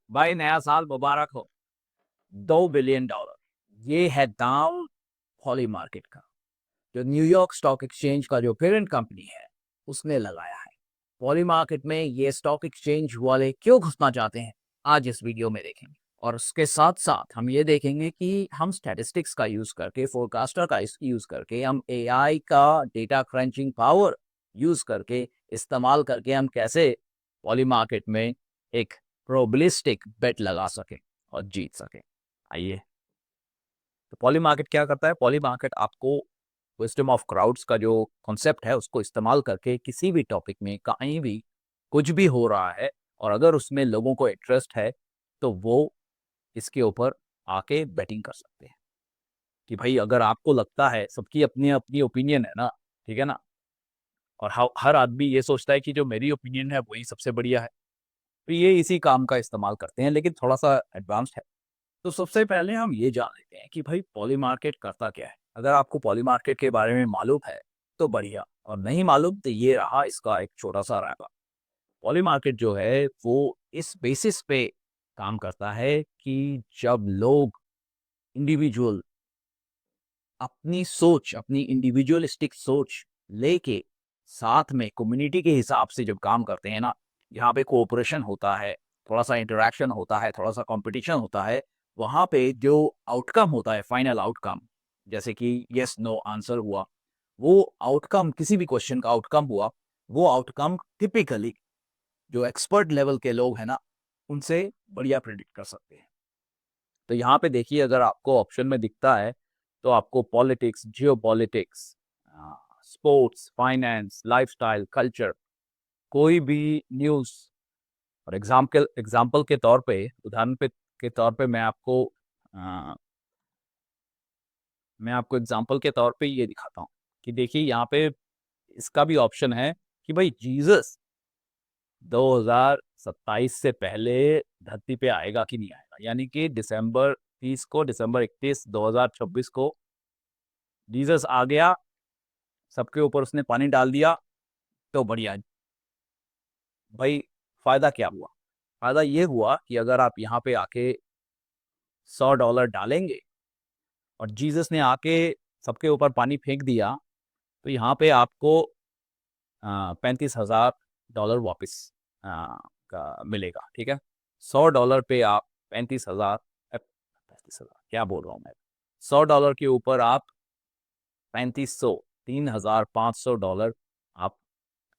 भाई नया साल मुबारक हो। $2 बिलियन ये है दाम पॉली मार्केट का, जो न्यूयॉर्क स्टॉक एक्सचेंज का जो पेरेंट कंपनी है उसने लगाया है। पॉली मार्केट में ये स्टॉक एक्सचेंज वाले क्यों घुसना चाहते हैं, आज इस वीडियो में देखेंगे। और उसके साथ साथ हम ये देखेंगे कि हम स्टैटिस्टिक्स का यूज करके, फोरकास्टर का यूज करके, हम एआई का डेटा क्रंचिंग पावर यूज करके, इस्तेमाल करके हम कैसे पॉली मार्केट में एक प्रोबेबिलिस्टिक बेट लगा सके और जीत सके। आइए, तो पॉली मार्केट क्या करता है? पॉली मार्केट आपको विजडम ऑफ क्राउड्स का जो कॉन्सेप्ट है उसको इस्तेमाल करके किसी भी टॉपिक में कहीं भी कुछ भी हो रहा है, और अगर उसमें लोगों को इंटरेस्ट है तो वो इसके ऊपर आके बैटिंग कर सकते हैं। कि भाई अगर आपको लगता है, सबकी अपनी अपनी ओपिनियन है ना, ठीक है ना, और हर आदमी ये सोचता है कि जो मेरी ओपिनियन है वही सबसे बढ़िया है, तो ये इसी काम का इस्तेमाल करते हैं, लेकिन थोड़ा सा एडवांस्ड है। तो सबसे पहले हम ये जान लेते हैं कि भाई पॉली मार्केट करता क्या है। अगर आपको पॉली मार्केट के बारे में मालूम है तो बढ़िया, और नहीं मालूम तो ये रहा इसका एक छोटा सा रैप। पॉली मार्केट जो है वो इस बेसिस पे काम करता है कि जब लोग इंडिविजुअल अपनी सोच, अपनी इंडिविजुअलिस्टिक सोच लेके साथ में कम्युनिटी के हिसाब से जब काम करते हैं ना, यहाँ पे कोऑपरेशन होता है, थोड़ा सा इंटरेक्शन होता है, थोड़ा सा कंपटीशन होता है, वहाँ पे जो आउटकम होता है, फाइनल आउटकम, जैसे कि यस नो आंसर हुआ, वो आउटकम, किसी भी क्वेश्चन का आउटकम हुआ, वो आउटकम टिपिकली जो एक्सपर्ट लेवल के लोग हैं ना, उनसे बढ़िया प्रिडिक्ट कर सकते हैं। तो यहाँ पे देखिए, अगर आपको ऑप्शन में दिखता है तो आपको politics, geopolitics, sports, finance, lifestyle, culture, कोई भी न्यूज़। और एग्जाम्पल एग्जाम्पल के तौर पे, उदाहरण पे के तौर पे मैं आपको एग्जाम्पल के तौर पे ये दिखाता हूँ कि देखिए यहाँ पे इसका भी ऑप्शन है कि भाई जीसस 2027 से पहले धरती पे आएगा कि नहीं आएगा, यानी कि दिसंबर 31 2026 को जीसस आ गया, सबके ऊपर उसने पानी डाल दिया, तो बढ़िया। भाई फायदा क्या हुआ? फायदा ये हुआ कि अगर आप यहाँ पे आके $100 डालेंगे और जीसस ने आके सबके ऊपर पानी फेंक दिया, तो यहाँ पे आपको $35,000 वापस का मिलेगा, ठीक है। $100 पे आप 35,000, 35,000 क्या बोल रहा हूँ मैं, $100 के ऊपर आप 3500, $3,500 आप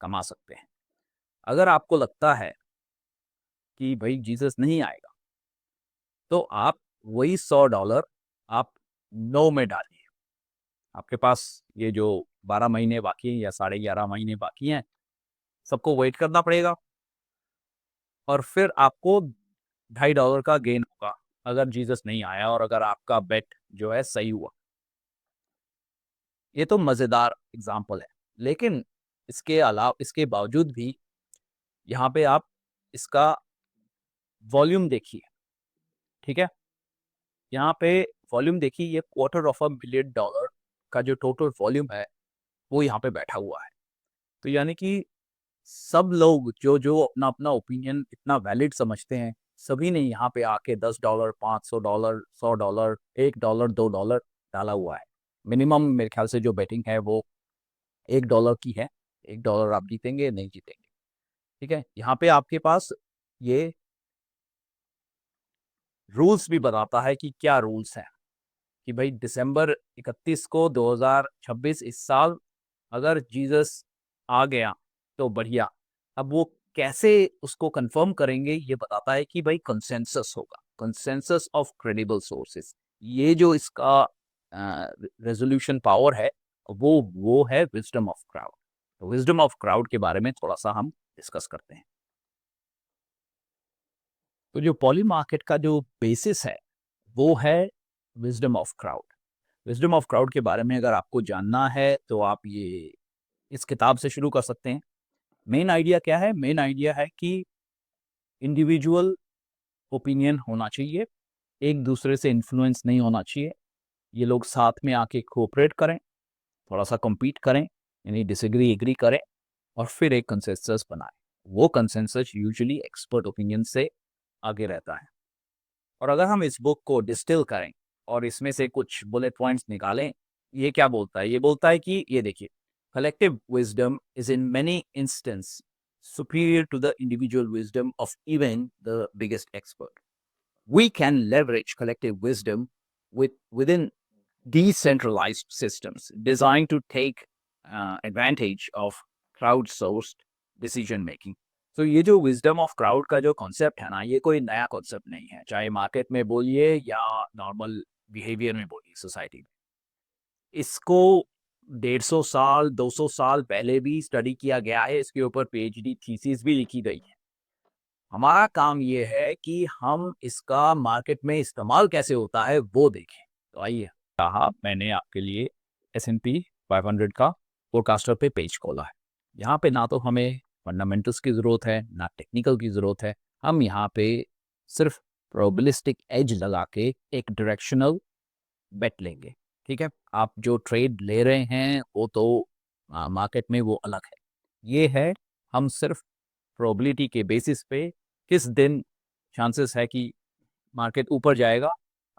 कमा सकते हैं। अगर आपको लगता है कि भाई जीसस नहीं आएगा, तो आप वही $100 आप 9 में डालिए। आपके पास ये जो 12 महीने बाकी हैं या 11.5 महीने बाकी हैं, सबको वेट करना पड़ेगा, और फिर आपको $2.5 का गेन होगा अगर जीसस नहीं आया और अगर आपका बेट जो है सही हुआ। ये तो मज़ेदार एग्जाम्पल है, लेकिन इसके बावजूद भी यहाँ पे आप इसका वॉल्यूम देखिए, ठीक है। यहाँ पे वॉल्यूम देखिए, ये $250 million का जो टोटल वॉल्यूम है वो यहाँ पे बैठा हुआ है। तो यानी कि सब लोग जो जो अपना अपना ओपिनियन इतना वैलिड समझते हैं, सभी ने यहाँ पे आके $10, $500, $100, $1, $2 डाला हुआ है। मिनिमम मेरे ख्याल से जो बेटिंग है वो $1 की है। $1 आप जीतेंगे नहीं जीतेंगे, ठीक है। यहाँ पे आपके पास ये रूल्स भी बताता है कि क्या रूल्स हैं, कि भाई दिसंबर 31 को 2026 इस साल अगर जीसस आ गया तो बढ़िया। अब वो कैसे उसको कंफर्म करेंगे, ये बताता है कि भाई कंसेंसस होगा, कंसेंसस ऑफ क्रेडिबल सोर्सेस। ये जो इसका रेजोल्यूशन पावर है, वो है विजडम ऑफ क्राउड। तो विजडम ऑफ क्राउड के बारे में थोड़ा सा हम डिस्कस करते हैं। तो जो पॉली मार्केट का जो बेसिस है वो है wisdom of crowd. Wisdom of crowd के बारे में अगर आपको जानना है तो आप ये इस किताब से शुरू कर सकते हैं। मेन आइडिया क्या है? मेन आइडिया है कि इंडिविजुअल ओपिनियन होना चाहिए, एक दूसरे से इन्फ्लुएंस नहीं होना चाहिए। ये लोग साथ में आके कोऑपरेट करें, थोड़ा सा compete करें, यानी डिसएग्री एग्री करें, और फिर एक कंसेंसस बनाएं। वो कंसेंसस यूजुअली एक्सपर्ट ओपिनियन से आगे रहता है। और अगर हम इस बुक को डिस्टिल करें और इसमें से कुछ बुलेट पॉइंट्स निकालें, ये क्या बोलता है? ये बोलता है कि ये देखिए, collective wisdom is in many instance superior to the individual wisdom of even the biggest expert. We can leverage collective wisdom within decentralized systems designed to take advantage of crowdsourced decision making. तो ये जो wisdom of crowd का जो concept है ना, ये कोई नया कॉन्सेप्ट नहीं है, चाहे मार्केट में बोलिए या नॉर्मल बिहेवियर में बोलिए सोसाइटी में। इसको 150 साल 200 साल पहले भी स्टडी किया गया है, इसके ऊपर पीएचडी थीसिस भी लिखी गई है। हमारा काम ये है कि हम इसका मार्केट में इस्तेमाल कैसे होता है वो देखें। तो आइए, कहा मैंने आपके लिए S&P 500 का फोरकास्टर पे पेज खोला है। यहाँ पे ना तो हमें फंडामेंटल्स की ज़रूरत है ना टेक्निकल की ज़रूरत है, हम यहाँ पे सिर्फ प्रोबेबिलिस्टिक एज लगा के एक डायरेक्शनल बेट लेंगे। ठीक है, आप जो ट्रेड ले रहे हैं वो तो मार्केट में वो अलग है, ये है हम सिर्फ प्रोबेबिलिटी के बेसिस पे किस दिन चांसेस है कि मार्केट ऊपर जाएगा।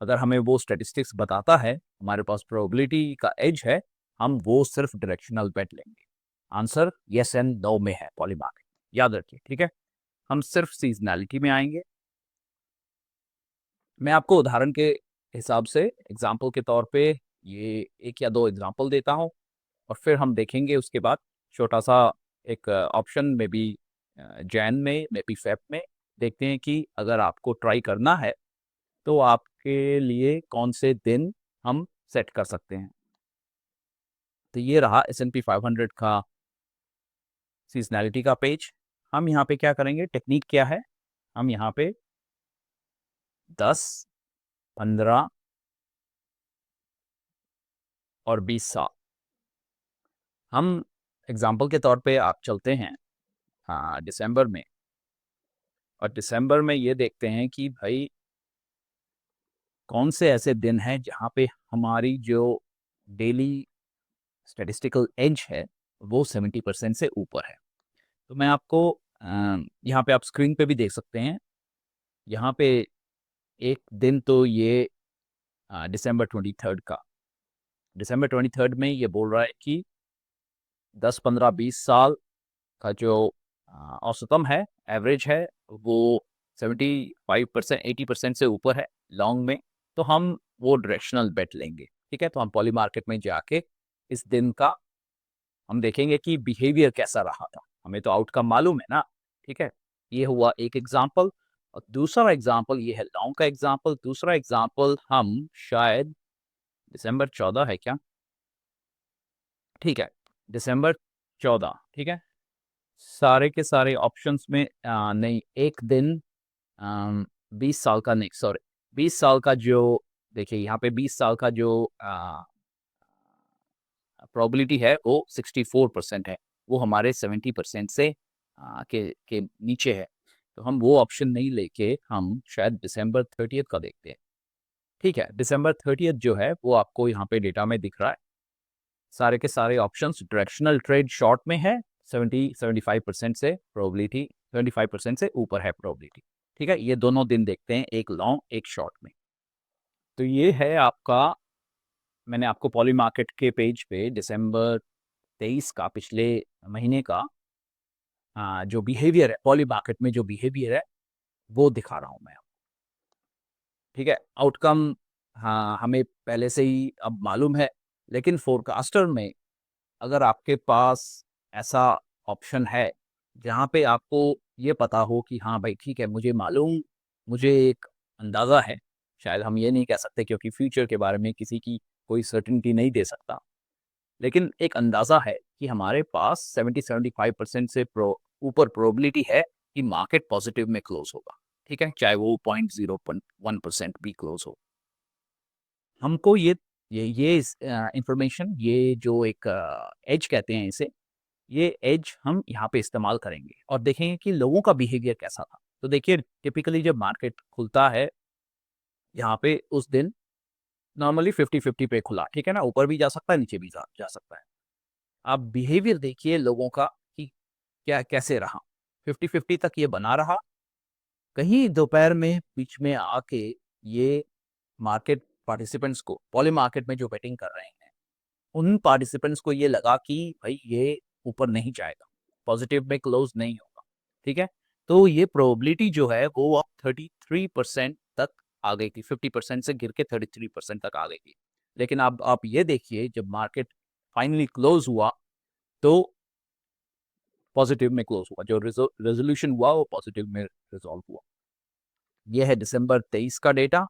अगर हमें वो स्टैटिस्टिक्स बताता है, हमारे पास प्रोबेबिलिटी का एज है, हम वो सिर्फ डायरेक्शनल बेट लेंगे। आंसर यस एंड नो में है पॉली मार्केट, याद रखिए। ठीक है, हम सिर्फ सीजनैलिटी में आएंगे। मैं आपको उदाहरण के हिसाब से एग्जाम्पल के तौर पे ये 1 या 2 एग्जाम्पल देता हूँ और फिर हम देखेंगे उसके बाद छोटा सा एक ऑप्शन में भी जैन में भी फेब में देखते हैं कि अगर आपको ट्राई करना है तो आपके लिए कौन से दिन हम सेट कर सकते हैं। तो ये रहा S&P 500 का सीजनैलिटी का पेज। हम यहाँ पे क्या करेंगे, टेक्निक क्या है, हम यहाँ पे 10, 15 और 20 साल, हम एग्जाम्पल के तौर पे आप चलते हैं दिसंबर में, और दिसंबर में ये देखते हैं कि भाई कौन से ऐसे दिन हैं जहाँ पे हमारी जो डेली स्टैटिस्टिकल एज है वो 70% से ऊपर है। तो मैं आपको यहाँ पे आप स्क्रीन पे भी देख सकते हैं, यहाँ पे एक दिन तो ये दिसंबर 23 का, दिसंबर 23 में ये बोल रहा है कि 10, 15, 20 साल का जो औसतम है, एवरेज है, वो 75%, 80% से ऊपर है लॉन्ग में। तो हम वो डायरेक्शनल बेट लेंगे। ठीक है, तो हम पॉली मार्केट में जाके इस दिन का हम देखेंगे कि बिहेवियर कैसा रहा था, हमें तो आउटकम मालूम है ना। ठीक है, ये हुआ एक एग्जाम्पल। और दूसरा एग्जाम्पल ये है लॉन्ग का एग्जाम्पल। दूसरा एग्जाम्पल हम शायद दिसंबर 14 है क्या, ठीक है, दिसंबर 14, ठीक है, सारे के सारे ऑप्शंस में नहीं, एक दिन 20 साल का नहीं, सॉरी, 20 साल का जो, देखिए यहाँ पे 20 साल का जो प्रोबेबिलिटी है वो 64% है, वो हमारे 70% से के नीचे है। तो हम वो ऑप्शन नहीं लेके हम शायद दिसंबर 30 का देखते हैं। ठीक है, दिसंबर 30 जो है वो आपको यहाँ पे डेटा में दिख रहा है, सारे के सारे ऑप्शंस डायरेक्शनल ट्रेड शॉर्ट में है, 75% से प्रोबेबिलिटी, 75% से ऊपर है प्रोबेबिलिटी। ठीक है, ये दोनों दिन देखते हैं, एक लॉन्ग एक शॉर्ट में। तो ये है आपका, मैंने आपको पॉली मार्केट के पेज पे दिसंबर 23 का, पिछले महीने का जो बिहेवियर है पॉली मार्केट में, जो बिहेवियर है वो दिखा रहा हूँ मैं। ठीक है, आउटकम हाँ हमें पहले से ही अब मालूम है, लेकिन फोरकास्टर में अगर आपके पास ऐसा ऑप्शन है जहाँ पे आपको ये पता हो कि हाँ भाई ठीक है, मुझे मालूम, मुझे एक अंदाज़ा है, शायद हम ये नहीं कह सकते क्योंकि फ्यूचर के बारे में किसी की कोई सर्टेनिटी नहीं दे सकता, लेकिन एक अंदाज़ा है कि हमारे पास 70-75% से ऊपर प्रोबेबिलिटी है कि मार्केट पॉजिटिव में क्लोज होगा। ठीक है, चाहे वो 0.01% भी क्लोज हो। हमको ये इंफॉर्मेशन, ये जो एक एज कहते हैं इसे, ये एज हम यहाँ पे इस्तेमाल करेंगे और देखेंगे कि लोगों का बिहेवियर कैसा था। तो देखिए, टिपिकली जब मार्केट खुलता है यहाँ पे उस दिन नॉर्मली 50-50 पे खुला, ठीक है ना, ऊपर भी जा सकता है, नीचे भी जा सकता है। आप बिहेवियर देखिए लोगों का कि क्या कैसे रहा, 50-50 तक ये बना रहा, कहीं दोपहर में बीच में आके ये मार्केट पार्टिसिपेंट्स को, पॉली मार्केट में जो बेटिंग कर रहे हैं, उन पार्टिसिपेंट्स को ये लगा कि भाई ये ऊपर नहीं जाएगा, पॉजिटिव में क्लोज नहीं होगा। ठीक है, तो ये प्रोबेबिलिटी जो है वो अब 33% तक आ गई थी, 50% से गिर के 33% तक आ गई थी। लेकिन अब आप ये देखिए, जब मार्केट फाइनली क्लोज हुआ तो पॉजिटिव में क्लोज हुआ, जो रेजोल्यूशन हुआ वो पॉजिटिव में रिजॉल्व हुआ। ये है दिसंबर 23 का डेटा।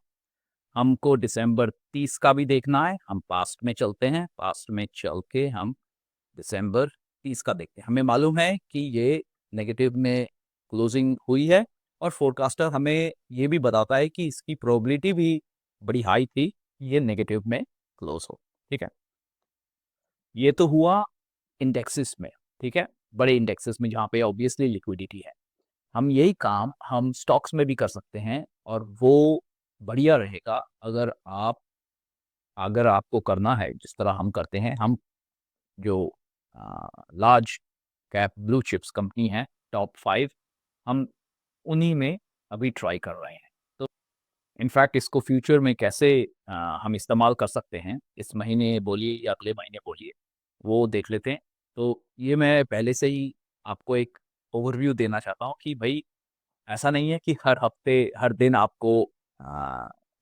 हमको दिसंबर 30 का भी देखना है। हम पास्ट में चलते हैं, पास्ट में चल के हम दिसंबर 30 का देखते हैं। हमें मालूम है कि ये नेगेटिव में क्लोजिंग हुई है, और फोरकास्टर हमें ये भी बताता है कि इसकी प्रोबेबिलिटी भी बड़ी हाई थी कि ये नेगेटिव में क्लोज हो। ठीक है, ये तो हुआ इंडेक्सेस में। ठीक है, बड़े इंडेक्सेस में जहाँ पे ऑब्वियसली लिक्विडिटी है। हम यही काम हम स्टॉक्स में भी कर सकते हैं, और वो बढ़िया रहेगा अगर आपको करना है जिस तरह हम करते हैं। हम जो large cap blue chips company है, टॉप 5, हम उन्हीं में अभी ट्राई कर रहे हैं। तो इनफैक्ट इसको फ्यूचर में कैसे हम इस्तेमाल कर सकते हैं, इस महीने बोलिए या अगले महीने बोलिए, वो देख लेते हैं। तो ये मैं पहले से ही आपको एक ओवरव्यू देना चाहता हूँ कि भाई ऐसा नहीं है कि हर हफ्ते हर दिन आपको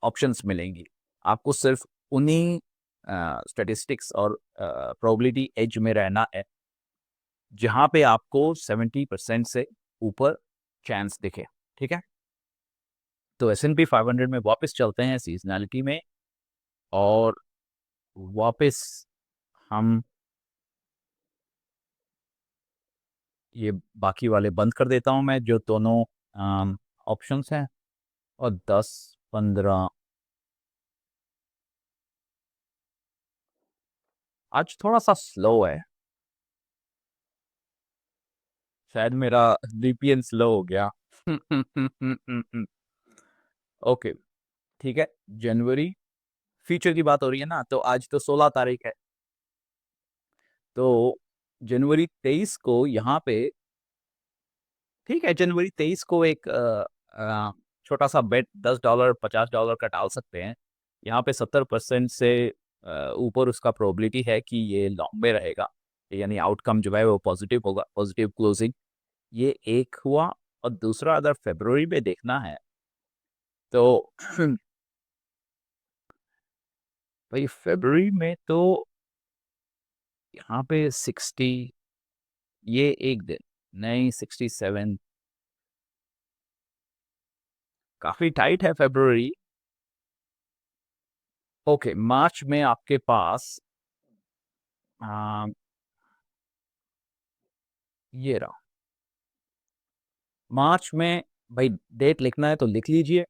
ऑप्शंस मिलेंगी। आपको सिर्फ उन्हीं स्टैटिस्टिक्स और प्रोबेबिलिटी एज में रहना है जहाँ पे आपको 70% से ऊपर चांस दिखे। ठीक है, तो S&P 500 में वापस चलते हैं सीजनैलिटी में, और वापस हम ये बाकी वाले बंद कर देता हूँ मैं, जो दोनों ऑप्शंस हैं, और 10-15 आज थोड़ा सा स्लो है, शायद मेरा VPN स्लो हो गया। ओके, ठीक है। जनवरी फ्यूचर की बात हो रही है ना, तो आज तो 16 तारीख है, तो जनवरी 23 को यहाँ पे, ठीक है, जनवरी 23 को एक छोटा सा बेट $10 $50 का डाल सकते हैं। यहाँ पे 70% से ऊपर उसका प्रोबेबिलिटी है कि ये लॉन्ग में रहेगा, यानी आउटकम जो है वो पॉजिटिव होगा, पॉजिटिव क्लोजिंग। ये एक हुआ। और दूसरा, अगर फरवरी में देखना है तो भाई फरवरी में तो यहाँ पे 60, ये एक दिन नहीं, 67, काफी टाइट है फरवरी। ओके, मार्च में आपके पास आ, ये रहा मार्च में। भाई डेट लिखना है तो लिख लीजिए,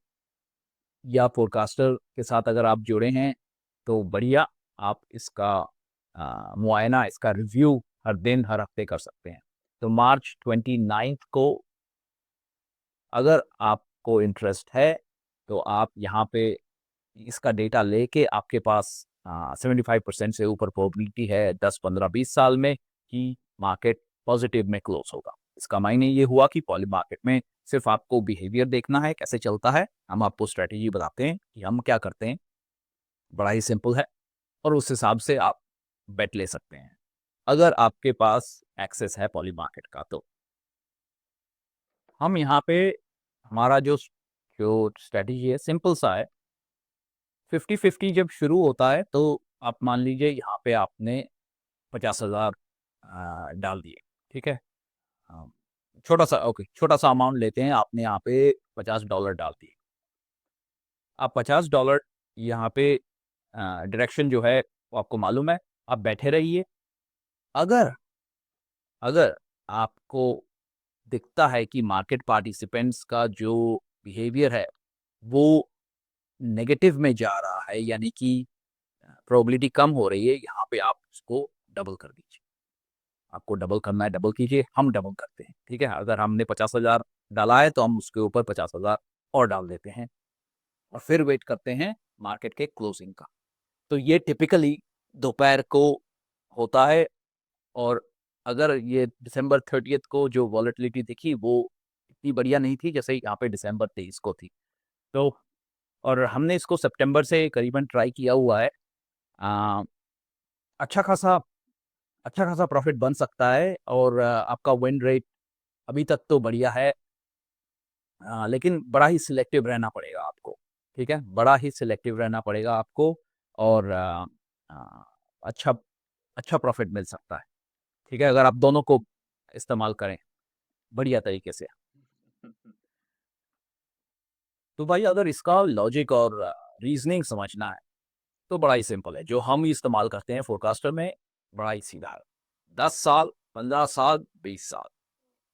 या फोरकास्टर के साथ अगर आप जुड़े हैं तो बढ़िया, आप इसका मुआयना, इसका रिव्यू हर दिन हर हफ्ते कर सकते हैं। तो मार्च 29 को अगर आपको इंटरेस्ट है तो आप यहाँ पे इसका डेटा लेके, आपके पास 75% से ऊपर प्रोबेबिलिटी है 10-15-20 साल में कि मार्केट पॉजिटिव में क्लोज होगा। इसका मायने ये हुआ कि पॉली मार्केट में सिर्फ आपको बिहेवियर देखना है, कैसे चलता है। हम आपको स्ट्रेटेजी बताते हैं कि हम क्या करते हैं, बड़ा ही सिंपल है, और उस हिसाब से आप बेट ले सकते हैं अगर आपके पास एक्सेस है पॉली मार्केट का। तो हम यहाँ पे, हमारा जो जो स्ट्रेटेजी है सिंपल सा है। 50-50 जब शुरू होता है तो आप मान लीजिए यहाँ पे आपने 50,000 डाल दिए। ठीक है, हाँ, छोटा सा, ओके, छोटा सा अमाउंट लेते हैं, आपने यहाँ पे $50 डाल दिए। आप $50 यहाँ पे डायरेक्शन जो है वो आपको मालूम है, आप बैठे रहिए। अगर अगर आपको दिखता है कि मार्केट पार्टिसिपेंट्स का जो बिहेवियर है वो नेगेटिव में जा रहा है, यानी कि प्रोबेबिलिटी कम हो रही है, यहाँ पे आप उसको डबल कर दीजिए। आपको डबल करना है, डबल कीजिए, हम डबल करते हैं। ठीक है, अगर हमने 50,000 डाला है तो हम उसके ऊपर 50,000 और डाल देते हैं, और फिर वेट करते हैं मार्केट के क्लोजिंग का। तो ये टिपिकली दोपहर को होता है। और अगर ये दिसंबर 30 को जो वॉलेटिलिटी दिखी वो इतनी बढ़िया नहीं थी जैसे यहाँ पे दिसंबर 23 को थी। तो और हमने इसको सितंबर से करीबन ट्राई किया हुआ है। अ, अच्छा खासा अच्छा खासा प्रॉफ़िट बन सकता है और आपका विन रेट अभी तक तो बढ़िया है। लेकिन बड़ा ही सिलेक्टिव रहना पड़ेगा आपको, ठीक है? बड़ा ही सिलेक्टिव रहना पड़ेगा आपको और अ, अच्छा अच्छा प्रॉफ़िट मिल सकता है, ठीक है? अगर आप दोनों को इस्तेमाल करें बढ़िया तरीके से। तो भाई अगर इसका लॉजिक और रीज़निंग समझना है, तो बड़ा ही सिंपल है। जो हम इस्तेमाल करते हैं फ़ोरकास्टर में, बड़ा ही सीधा है। 10 साल, 15 साल, 20 साल,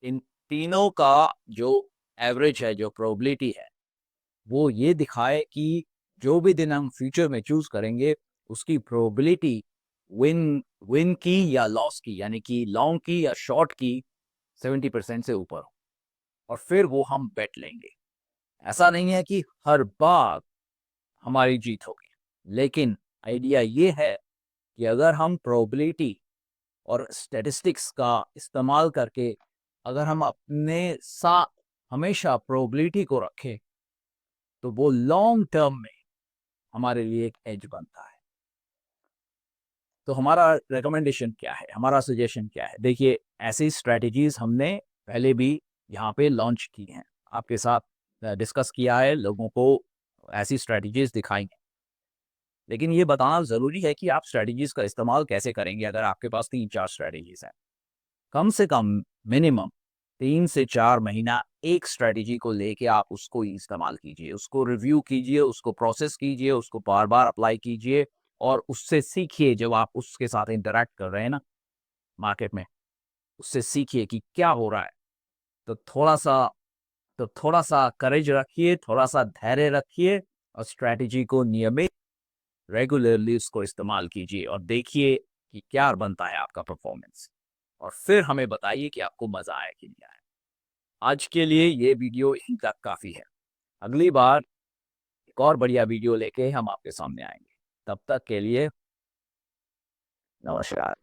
इन तीनों का जो एवरेज है, जो प्रोबेबिलिटी है, वो ये दिखाए कि जो भी दिन हम फ्यूचर में चूज़ करेंगे, उसकी प्रोबेबिलिटी विन विन की या लॉस की, यानी कि लॉन्ग की या शॉर्ट की 70% से ऊपर हो और फिर वो हम बेट लेंगे। ऐसा नहीं है कि हर बार हमारी जीत होगी, लेकिन आइडिया ये है कि अगर हम प्रोबेबिलिटी और स्टैटिस्टिक्स का इस्तेमाल करके अगर हम अपने साथ हमेशा प्रोबेबिलिटी को रखें, तो वो लॉन्ग टर्म में हमारे लिए एक एज बनता है। तो हमारा रिकमेंडेशन क्या है? हमारा सजेशन क्या है? देखिए, ऐसी स्ट्रैटेजीज़ हमने पहले भी यहाँ पे लॉन्च की हैं। आपके साथ डिस्कस किया है, लोगों को ऐसी स्ट्रैटेजीज़ दिखाई हैं। लेकिन ये बताना ज़रूरी है कि आप स्ट्रैटेजीज़ का इस्तेमाल कैसे करेंगे अगर आपके पास 3-4 स्ट्रैटेजीज़ हैं। कम से कम मिनिमम 3 से 4 महीना एक स्ट्रैटेजी को लेके आप उसको ही इस्तेमाल कीजिए, उसको रिव्यू कीजिए, उसको प्रोसेस कीजिए, उसको बार-बार अप्लाई कीजिए और उससे सीखिए जब आप उसके साथ इंटरैक्ट कर रहे हैं ना मार्केट में, उससे सीखिए कि क्या हो रहा है। तो थोड़ा-सा थोड़ा-सा करेज रखिए, थोड़ा-सा धैर्य रखिए और स्ट्रैटेजी को नियमित रेगुलरली उसको इस्तेमाल कीजिए और देखिए कि क्या बनता है आपका परफॉर्मेंस और फिर हमें बताइए कि आपको मज़ा आया कि नहीं आया। आज के लिए ये वीडियो यहीं तक काफ़ी है। अगली बार एक और बढ़िया वीडियो लेके हम आपके सामने आएँगे। तब तक के लिए नमस्कार।